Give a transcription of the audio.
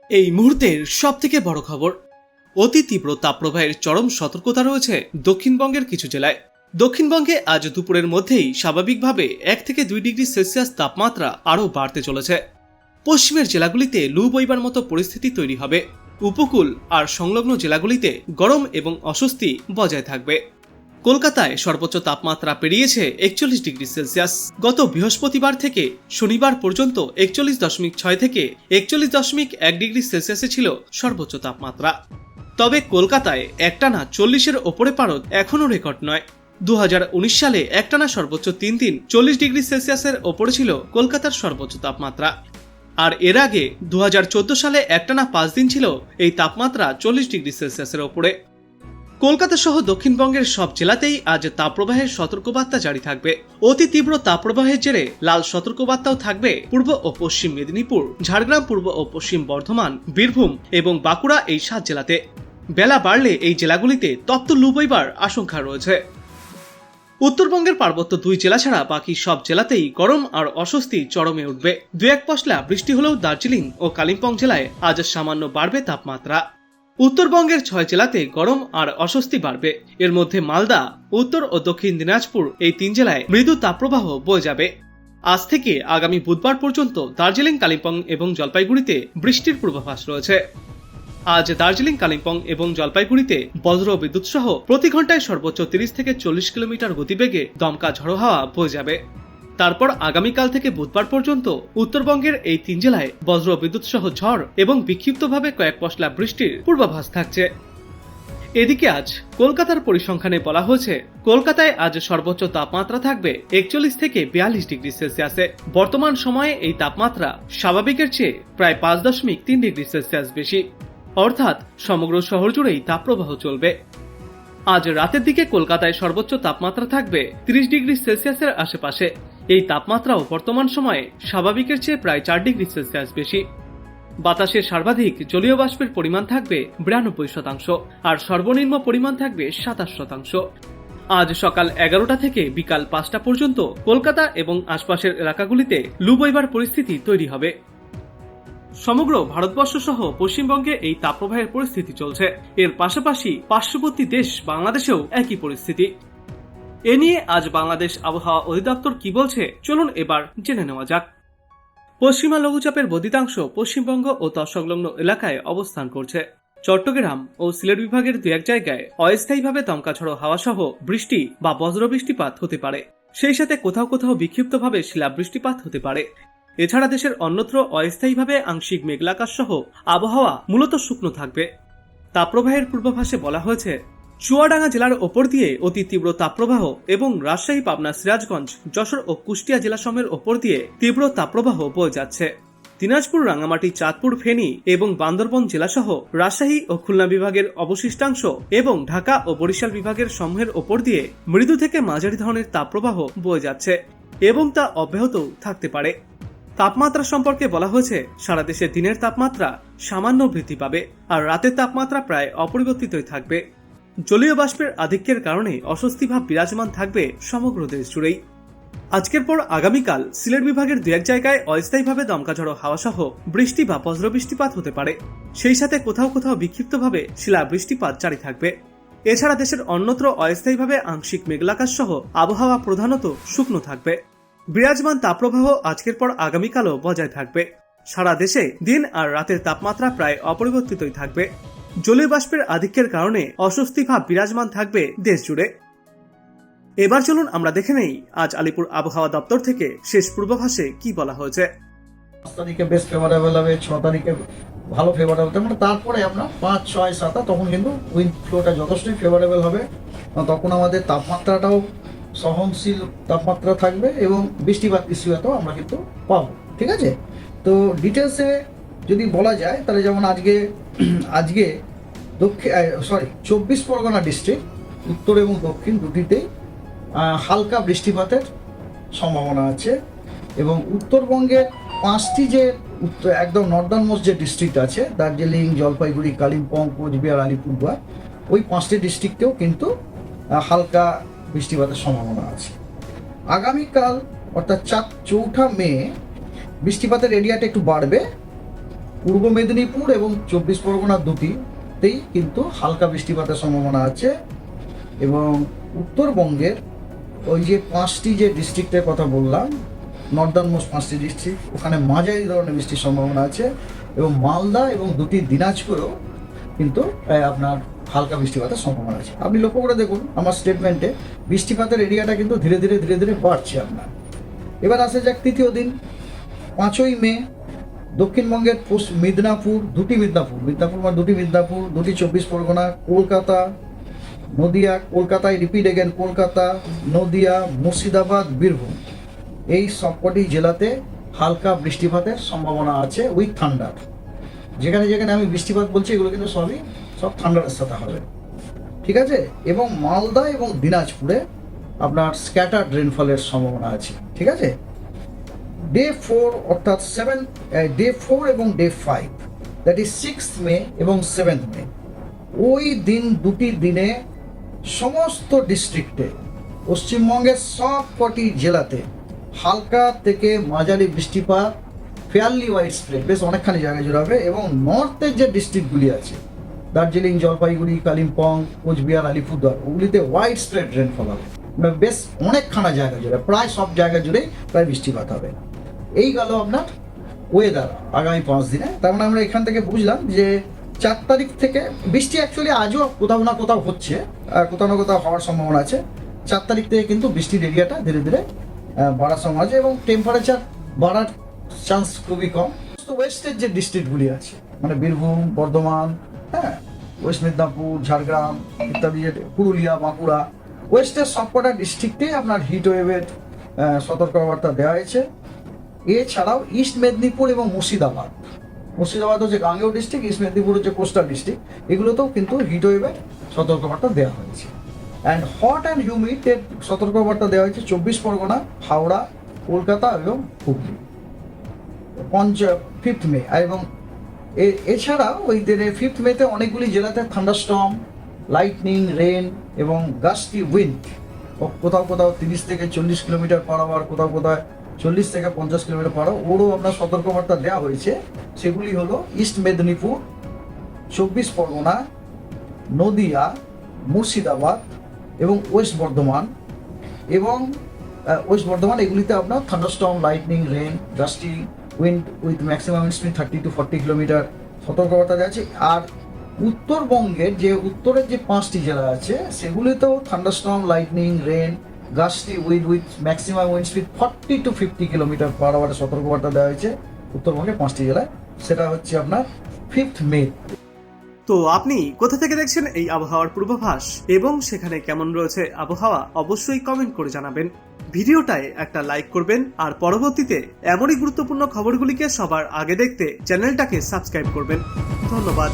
এই মুহূর্তের সবথেকে বড় খবর, অতি তীব্র তাপপ্রবাহের চরম সতর্কতা রয়েছে দক্ষিণবঙ্গের কিছু জেলায়। দক্ষিণবঙ্গে আজ দুপুরের মধ্যেই স্বাভাবিকভাবে 1 থেকে 2 ডিগ্রি সেলসিয়াস তাপমাত্রা আরও বাড়তে চলেছে। পশ্চিমের জেলাগুলিতে লু বইবার মতো পরিস্থিতি তৈরি হবে। উপকূল আর সংলগ্ন জেলাগুলিতে গরম এবং অস্বস্তি বজায় থাকবে। কলকাতায় সর্বোচ্চ তাপমাত্রা পেরিয়েছে 41 ডিগ্রি সেলসিয়াস। গত বৃহস্পতিবার থেকে শনিবার পর্যন্ত 41.6 থেকে 41.1 ডিগ্রি সেলসিয়াসে ছিল সর্বোচ্চ তাপমাত্রা। তবে কলকাতায় একটানা 40-এর ওপরে পারদ এখনও রেকর্ড নয়। 2019 সালে একটানা সর্বোচ্চ 3 দিন 40 ডিগ্রি সেলসিয়াসের ওপরে ছিল কলকাতার সর্বোচ্চ তাপমাত্রা। আর এর আগে 2014 সালে একটানা 5 দিন ছিল এই তাপমাত্রা 40 ডিগ্রি সেলসিয়াসের ওপরে। কলকাতা সহ দক্ষিণবঙ্গের সব জেলাতেই আজ তাপপ্রবাহের সতর্কবার্তা জারি থাকবে। অতি তীব্র তাপপ্রবাহের জেরে লাল সতর্কবার্তাও থাকবে পূর্ব ও পশ্চিম মেদিনীপুর, ঝাড়গ্রাম, পূর্ব ও পশ্চিম বর্ধমান, বীরভূম এবং বাঁকুড়া এই 7 জেলাতে। বেলা বাড়লে এই জেলাগুলিতে তপ্ত লু বইবার আশঙ্কা রয়েছে। উত্তরবঙ্গের পার্বত্য 2 জেলা ছাড়া বাকি সব জেলাতেই গরম আর অস্বস্তি চরমে উঠবে। 2-1 পশলা বৃষ্টি হলেও দার্জিলিং ও কালিম্পং জেলায় আজ সামান্য বাড়বে তাপমাত্রা। উত্তরবঙ্গের 6 জেলাতে গরম আর অস্বস্তি বাড়বে। এর মধ্যে মালদা, উত্তর ও দক্ষিণ দিনাজপুর এই 3 জেলায় মৃদু তাপপ্রবাহ বয়ে যাবে। আজ থেকে আগামী বুধবার পর্যন্ত দার্জিলিং, কালিম্পং এবং জলপাইগুড়িতে বৃষ্টির পূর্বাভাস রয়েছে। আজ দার্জিলিং, কালিম্পং এবং জলপাইগুড়িতে বজ্র বিদ্যুৎ সহ প্রতি ঘন্টায় সর্বোচ্চ 30 থেকে 40 কিলোমিটার গতিবেগে দমকা ঝড়ো হাওয়া বয়ে যাবে। তারপর আগামীকাল থেকে বুধবার পর্যন্ত উত্তরবঙ্গের এই 3 জেলায় বজ্র বিদ্যুৎ সহ ঝড় এবং বিক্ষিপ্তভাবে কয়েক পশলা বৃষ্টির পূর্বাভাস থাকছে। এদিকে আজ কলকাতার পরিসংখ্যানে বলা হয়েছে, কলকাতায় আজ সর্বোচ্চ তাপমাত্রা থাকবে 41 থেকে 42 ডিগ্রি সেলসিয়াসে। বর্তমান সময়ে এই তাপমাত্রা স্বাভাবিকের চেয়ে প্রায় 5.3 ডিগ্রি সেলসিয়াস বেশি, অর্থাৎ সমগ্র শহর জুড়েই তাপপ্রবাহ চলবে। আজ রাতের দিকে কলকাতায় সর্বোচ্চ তাপমাত্রা থাকবে 30 ডিগ্রি সেলসিয়াসের আশেপাশে। এই তাপমাত্রাও বর্তমান সময়ে স্বাভাবিকের চেয়ে প্রায় 4 ডিগ্রি সেলসিয়াস বেশি। বাতাসের সর্বাধিক জলীয় বাষ্পের পরিমাণ থাকবে 92%, আর সর্বনিম্ন পরিমাণ থাকবে 27%। আজ সকাল 11টা থেকে বিকাল 5টা পর্যন্ত কলকাতা এবং আশপাশের এলাকাগুলিতে লু বইবার পরিস্থিতি তৈরি হবে। সমগ্র ভারতবর্ষ সহ পশ্চিমবঙ্গে এই তাপপ্রবাহের পরিস্থিতি চলছে। এর পাশাপাশি পার্শ্ববর্তী দেশ বাংলাদেশেও একই পরিস্থিতি। এ নিয়ে আজ বাংলাদেশ আবহাওয়া অধিদপ্তর কি বলছে, চলুন এবার জেনে নেওয়া যাক। পশ্চিমা লঘুচাপের বর্ধিতাংশ পশ্চিমবঙ্গ ও তৎসংলগ্ন এলাকায় অবস্থান করছে। চট্টগ্রাম ও সিলেট বিভাগের 2-1 জায়গায় অস্থায়ীভাবে দমকা ঝড়ো হাওয়া সহ বৃষ্টি বা বজ্রবৃষ্টিপাত হতে পারে। সেই সাথে কোথাও কোথাও বিক্ষিপ্তভাবে শিলাবৃষ্টিপাত হতে পারে। এছাড়া দেশের অন্যত্র অস্থায়ীভাবে আংশিক মেঘলাকাশ সহ আবহাওয়া মূলত শুকনো থাকবে। তাপপ্রবাহের পূর্বাভাসে বলা হয়েছে, চুয়াডাঙ্গা জেলার ওপর দিয়ে অতি তীব্র তাপপ্রবাহ এবং রাজশাহী, পাবনা, সিরাজগঞ্জ, যশোর ও কুষ্টিয়া জেলাসমূহের ওপর দিয়ে তীব্র তাপপ্রবাহ বয়ে যাচ্ছে। দিনাজপুর, রাঙ্গামাটি, চাঁদপুর, ফেনী এবং বান্দরবন জেলাসহ রাজশাহী ও খুলনা বিভাগের অবশিষ্টাংশ এবং ঢাকা ও বরিশাল বিভাগের সমূহের ওপর দিয়ে মৃদু থেকে মাঝারি ধরনের তাপপ্রবাহ বয়ে যাচ্ছে এবং তা অব্যাহত থাকতে পারে। তাপমাত্রা সম্পর্কে বলা হয়েছে, সারা দেশে দিনের তাপমাত্রা সামান্য বৃদ্ধি পাবে আর রাতের তাপমাত্রা প্রায় অপরিবর্তিতই থাকবে। জলীয় বাষ্পের আধিক্যের কারণে অস্বস্তিভাব বিরাজমান থাকবে সমগ্র দেশ জুড়েই। আজকের পর আগামীকাল সিলেট বিভাগের 2-1 জায়গায় অস্থায়ীভাবে দমকা ঝড়ো হাওয়া সহ বৃষ্টি বা বজ্রবৃষ্টিপাত হতে পারে। সেই সাথে কোথাও কোথাও বিক্ষিপ্তভাবে শিলাবৃষ্টিপাত জারি থাকবে। এছাড়া দেশের অন্যত্র অস্থায়ীভাবে আংশিক মেঘলাকাশ সহ আবহাওয়া প্রধানত শুকনো থাকবে। বিরাজমান তাপপ্রবাহ আজকের পর আগামীকালও বজায় থাকবে। সারা দেশে দিন আর রাতের তাপমাত্রা প্রায় অপরিবর্তিতই থাকবে। জলীয় বাষ্পের আধিক্যের কারণে অস্বস্তি ভাব বিরাজমান থাকবে দেশ জুড়ে। এবার চলুন আমরা দেখে নেই আজ আলিপুর আবহাওয়া দপ্তর থেকে শেষ পূর্বাভাসে কি বলা হয়েছে। 5 তারিখে বেশ ফেভারেবল হবে, 6 তারিখে ভালো ফেভারেবল, মানে তারপরে আমরা 5, 6, 7 তখন কিন্তু উইন্ড ফ্লোটা যথেষ্টই ফেভারেবল হবে। তখন আমাদের তাপমাত্রাটাও সহনশীল তাপমাত্রা থাকবে এবং বৃষ্টিপাতও আমরা কিন্তু পাবো। ঠিক আছে, তো ডিটেলসে যদি বলা যায় তাহলে যেমন আজকে 24 পরগনা ডিস্ট্রিক্ট উত্তর এবং দক্ষিণ দুটিতেই হালকা বৃষ্টিপাতের সম্ভাবনা আছে এবং উত্তরবঙ্গের 5টি যে একদম নর্দার্ন মোস্ট যে ডিস্ট্রিক্ট আছে, দার্জিলিং, জলপাইগুড়ি, কালিম্পং, কোচবিহার, আলিপুরদুয়ার, ওই 5টি ডিস্ট্রিক্টেও কিন্তু হালকা বৃষ্টিপাতের সম্ভাবনা আছে। আগামীকাল অর্থাৎ 4 মে বৃষ্টিপাতের এরিয়াটা একটু বাড়বে পূর্ব মেদিনীপুর এবং 24 পরগনা দুটিতেই কিন্তু হালকা বৃষ্টিপাতের সম্ভাবনা আছে। এবং উত্তরবঙ্গের ওই যে 5টি যে ডিস্ট্রিক্টের কথা বললাম, নর্দার্ন মোস্ট 5টি ডিস্ট্রিক্ট, ওখানে মাঝারি ধরনের বৃষ্টির সম্ভাবনা আছে। এবং মালদা এবং দুটি দিনাজপুরেও কিন্তু আপনার হালকা বৃষ্টিপাতের সম্ভাবনা আছে। আপনি লক্ষ্য করে দেখুন আমার স্টেটমেন্টে বৃষ্টিপাতের এরিয়াটা কিন্তু ধীরে ধীরে বাড়ছে আপনার। এবার আসা যাক তৃতীয় দিন, 5ই মে। দক্ষিণবঙ্গের মিদনাপুর, দুটি মিদনাপুর মানে দুটি মিদনাপুর, দুটি 24 পরগনা, কলকাতা, নদিয়া, কলকাতায় রিপিট এগেন কলকাতা, নদিয়া, মুর্শিদাবাদ, বীরভূম, এই সবকটি জেলাতে হালকা বৃষ্টিপাতের সম্ভাবনা আছে উইথ থান্ডার। যেখানে যেখানে আমি বৃষ্টিপাত বলছি এগুলো কিন্তু সব থান্ডারের সাথে হবে, ঠিক আছে। এবং মালদা এবং দিনাজপুরে আপনার স্ক্যাটার্ড রেনফলের সম্ভাবনা আছে, ঠিক আছে। ডে 4 অর্থাৎ ডে 4 এবং ডে 5, দ্যাট ইজ 6th মে এবং 7th মে, ওই দিন দুটি দিনে সমস্ত ডিস্ট্রিক্টে পশ্চিমবঙ্গের সব কটি জেলাতে হালকা থেকে মাঝারি বৃষ্টিপাত ফেয়ারলি ওয়াইড স্প্রেড, বেশ অনেকখানি জায়গায় জুড়ে হবে। এবং নর্থের যে ডিস্ট্রিক্টগুলি আছে, দার্জিলিং, জলপাইগুড়ি, কালিম্পং, কোচবিহার, আলিপুরদুয়ার, ওগুলিতে ওয়াইড স্প্রেড রেনফল হবে, বেশ অনেকখানা জায়গা জুড়ে, প্রায় সব জায়গা জুড়েই প্রায় বৃষ্টিপাত হবে। এই গেল আপনার ওয়েদার আগামী 5 দিনে। তার মানে আমরা এখান থেকে বুঝলাম যে 4 তারিখ থেকে বৃষ্টি অ্যাকচুয়ালি আজও কোথাও না কোথাও হচ্ছে, কোথাও না কোথাও হওয়ার সম্ভাবনা আছে। 4 তারিখ থেকে কিন্তু বৃষ্টির এরিয়াটা ধীরে ধীরে বাড়ার সম্ভাবনা আছে এবং টেম্পারেচার বাড়ার চান্স খুবই কম। ওয়েস্টের যে ডিস্ট্রিক্টগুলি আছে, মানে বীরভূম, বর্ধমান, হ্যাঁ, ওয়েস্ট মেদিনীপুর, ঝাড়গ্রাম ইত্যাদি, পুরুলিয়া, বাঁকুড়া, ওয়েস্টের সবকটা ডিস্ট্রিক্টে আপনার হিট ওয়েভের সতর্কবার্তা দেওয়া হয়েছে। এছাড়াও ইস্ট মেদিনীপুর এবং মুর্শিদাবাদ হচ্ছে গাঙ্গেয় ডিস্ট্রিক্ট, ইস্ট মেদিনীপুর হচ্ছে কোস্টাল ডিস্ট্রিক্ট, এগুলোতেও কিন্তু হিট ওয়েভের সতর্কবার্তা দেওয়া হয়েছে। অ্যান্ড হট অ্যান্ড হিউমিডের সতর্কবার্তা দেওয়া হয়েছে 24 পরগনা, হাওড়া, কলকাতা এবং হুগলি 5th মে। এবং এছাড়াও ওই দিনে 5th মেতে অনেকগুলি জেলাতে থান্ডারস্টর্ম, লাইটনিং, রেন এবং গাস্টি উইন্ড, কোথাও কোথাও 30 থেকে 40 কিলোমিটার পার আওয়ার, কোথাও 40 থেকে 50 কিলোমিটার পার আওয়ার, ওরও আপনার সতর্কবার্তা দেওয়া হয়েছে। সেগুলি হলো ইস্ট মেদিনীপুর, 24 পরগনা, নদিয়া, মুর্শিদাবাদ এবং ওয়েস্ট বর্ধমান। এগুলিতে আপনার thunderstorm, lightning, rain, gusty wind with maximum speed 30 to 40 kilometre সতর্কবার্তা দেওয়া আছে। আর উত্তরবঙ্গের যে উত্তরের যে 5টি জেলা আছে সেগুলিতেও thunderstorm, lightning, rain, gusty wind with maximum wind speed 40 to 50 kilometre per আওয়ারের সতর্কবার্তা দেওয়া হয়েছে উত্তরবঙ্গের 5টি জেলায়। সেটা হচ্ছে আপনার 5th মে। তো আপনি কোথা থেকে দেখছেন এই আবহাওয়ার পূর্বাভাস এবং সেখানে কেমন রয়েছে আবহাওয়া অবশ্যই কমেন্ট করে জানাবেন। ভিডিওটায় একটা লাইক করবেন আর পরবর্তীতে এমনই গুরুত্বপূর্ণ খবরগুলিকে সবার আগে দেখতে চ্যানেলটাকে সাবস্ক্রাইব করবেন। ধন্যবাদ।